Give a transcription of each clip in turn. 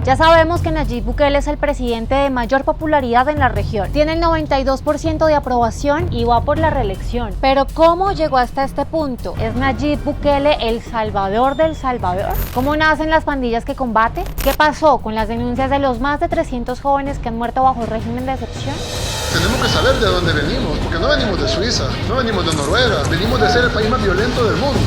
Ya sabemos que Nayib Bukele es el presidente de mayor popularidad en la región. Tiene el 92% de aprobación y va por la reelección. Pero ¿cómo llegó hasta este punto? ¿Es Nayib Bukele el salvador del Salvador? ¿Cómo nacen las pandillas que combate? ¿Qué pasó con las denuncias de los más de 300 jóvenes que han muerto bajo el régimen de excepción? Tenemos que saber de dónde venimos, porque no venimos de Suiza, no venimos de Noruega, venimos de ser el país más violento del mundo.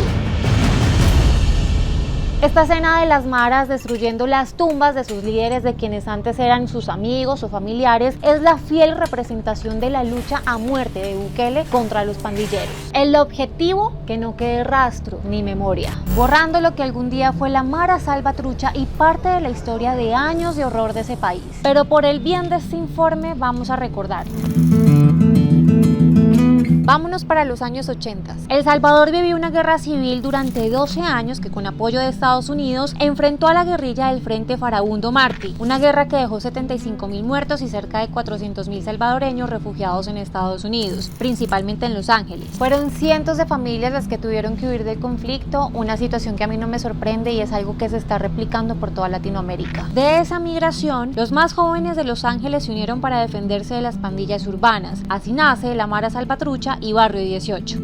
Esta escena de las maras destruyendo las tumbas de sus líderes, de quienes antes eran sus amigos o familiares, es la fiel representación de la lucha a muerte de Bukele contra los pandilleros. El objetivo, que no quede rastro ni memoria, borrando lo que algún día fue la Mara Salvatrucha y parte de la historia de años de horror de ese país. Pero por el bien de este informe vamos a recordar. Vámonos para los años 80. El Salvador vivió una guerra civil durante 12 años que, con apoyo de Estados Unidos, enfrentó a la guerrilla del Frente Farabundo Martí, una guerra que dejó 75.000 muertos y cerca de 400.000 salvadoreños refugiados en Estados Unidos, principalmente en Los Ángeles. Fueron cientos de familias las que tuvieron que huir del conflicto, una situación que a mí no me sorprende y es algo que se está replicando por toda Latinoamérica. De esa migración, los más jóvenes de Los Ángeles se unieron para defenderse de las pandillas urbanas. Así nace la Mara Salvatrucha y Barrio 18.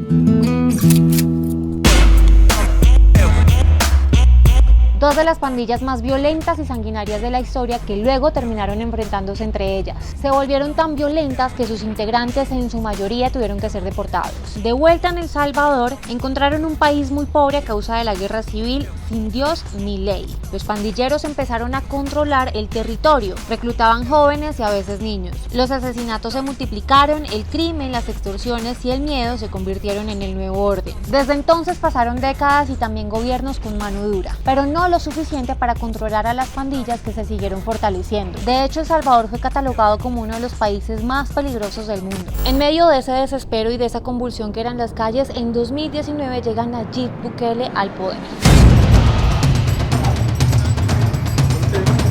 Dos de las pandillas más violentas y sanguinarias de la historia, que luego terminaron enfrentándose entre ellas. Se volvieron tan violentas que sus integrantes en su mayoría tuvieron que ser deportados. De vuelta en El Salvador, encontraron un país muy pobre a causa de la guerra civil, sin Dios ni ley. Los pandilleros empezaron a controlar el territorio, reclutaban jóvenes y a veces niños. Los asesinatos se multiplicaron, el crimen, las extorsiones y el miedo se convirtieron en el nuevo orden. Desde entonces pasaron décadas y también gobiernos con mano dura, pero no lo suficiente para controlar a las pandillas, que se siguieron fortaleciendo. De hecho, El Salvador fue catalogado como uno de los países más peligrosos del mundo. En medio de ese desespero y de esa convulsión que eran las calles, en 2019 llega Nayib Bukele al poder.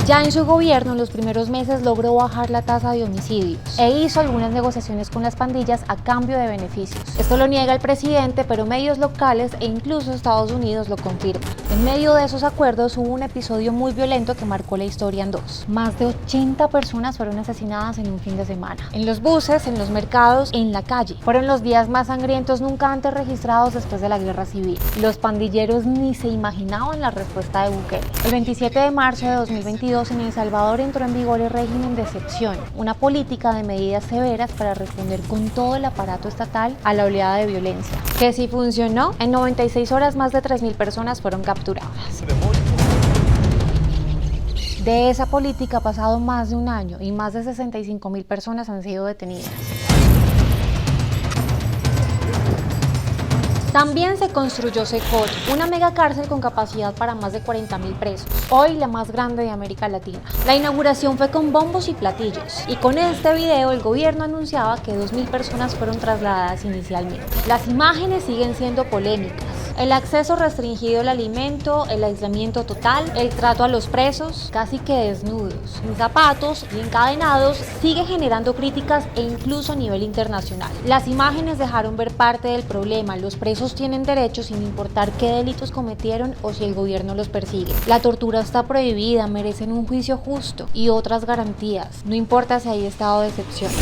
Ya en su gobierno, en los primeros meses, logró bajar la tasa de homicidios e hizo algunas negociaciones con las pandillas a cambio de beneficios. Esto lo niega el presidente, pero medios locales e incluso Estados Unidos lo confirman. En medio de esos acuerdos hubo un episodio muy violento que marcó la historia en dos. Más de 80 personas fueron asesinadas en un fin de semana. En los buses, en los mercados, en la calle. Fueron los días más sangrientos nunca antes registrados después de la guerra civil. Los pandilleros ni se imaginaban la respuesta de Bukele. El 27 de marzo de 2022, en El Salvador entró en vigor el régimen de excepción, una política de medidas severas para responder con todo el aparato estatal a la oleada de violencia, que si funcionó, en 96 horas más de 3.000 personas fueron capturadas. De esa política ha pasado más de un año y más de 65.000 personas han sido detenidas. También se construyó Secot, una mega cárcel con capacidad para más de 40.000 presos, hoy la más grande de América Latina. La inauguración fue con bombos y platillos, y con este video el gobierno anunciaba que 2.000 personas fueron trasladadas inicialmente. Las imágenes siguen siendo polémicas. El acceso restringido al alimento, el aislamiento total, el trato a los presos, casi que desnudos, sin zapatos y encadenados, sigue generando críticas e incluso a nivel internacional. Las imágenes dejaron ver parte del problema. Los presos tienen derechos sin importar qué delitos cometieron o si el gobierno los persigue. La tortura está prohibida, merecen un juicio justo y otras garantías, no importa si hay estado de excepción.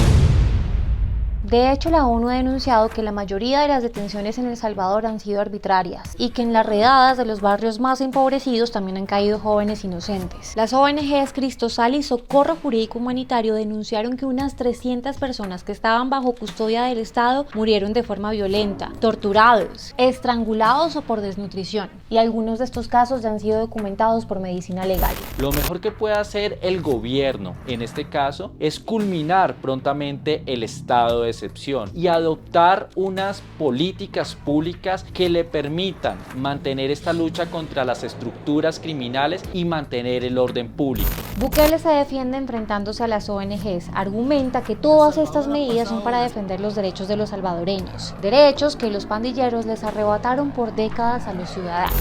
De hecho, la ONU ha denunciado que la mayoría de las detenciones en El Salvador han sido arbitrarias y que en las redadas de los barrios más empobrecidos también han caído jóvenes inocentes. Las ONGs Cristosal y Socorro Jurídico Humanitario denunciaron que unas 300 personas que estaban bajo custodia del Estado murieron de forma violenta, torturados, estrangulados o por desnutrición, y algunos de estos casos ya han sido documentados por medicina legal. Lo mejor que puede hacer el gobierno, en este caso, es culminar prontamente el estado de excepción y adoptar unas políticas públicas que le permitan mantener esta lucha contra las estructuras criminales y mantener el orden público. Bukele se defiende enfrentándose a las ONGs, argumenta que todas estas medidas son para defender los derechos de los salvadoreños, derechos que los pandilleros les arrebataron por décadas a los ciudadanos.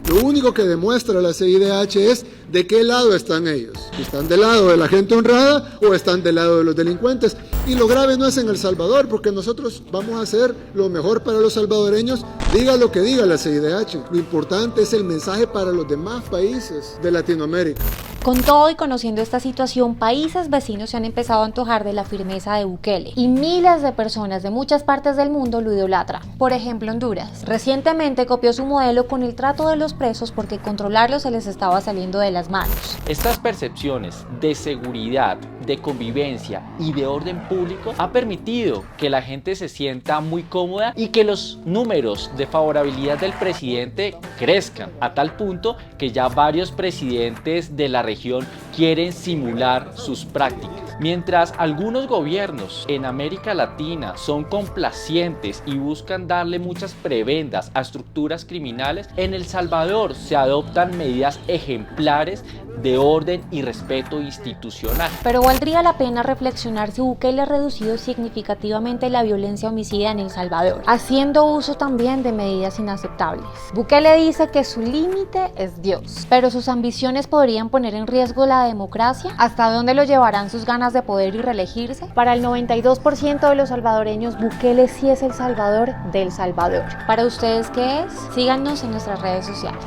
Lo único que demuestra la CIDH es ¿De qué lado están ellos? ¿Están del lado de la gente honrada o están del lado de los delincuentes? Y lo grave no es en El Salvador, porque nosotros vamos a hacer lo mejor para los salvadoreños, diga lo que diga la CIDH. Lo importante es el mensaje para los demás países de Latinoamérica. Con todo y conociendo esta situación, países vecinos se han empezado a antojar de la firmeza de Bukele y miles de personas de muchas partes del mundo lo idolatran. Por ejemplo, Honduras. Recientemente copió su modelo con el trato de los presos porque controlarlos se les estaba saliendo de las manos. Estas percepciones de seguridad, de convivencia y de orden público ha permitido que la gente se sienta muy cómoda y que los números de favorabilidad del presidente crezcan a tal punto que ya varios presidentes de la región quieren simular sus prácticas. Mientras algunos gobiernos en América Latina son complacientes y buscan darle muchas prebendas a estructuras criminales, en El Salvador se adoptan medidas ejemplares de orden y respeto institucional. Pero valdría la pena reflexionar si Bukele ha reducido significativamente la violencia homicida en El Salvador, haciendo uso también de medidas inaceptables. Bukele dice que su límite es Dios, pero sus ambiciones podrían poner en riesgo la democracia. ¿Hasta dónde lo llevarán sus ganas de poder y reelegirse? Para el 92% de los salvadoreños, Bukele sí es el Salvador del Salvador. ¿Para ustedes qué es? Síganos en nuestras redes sociales.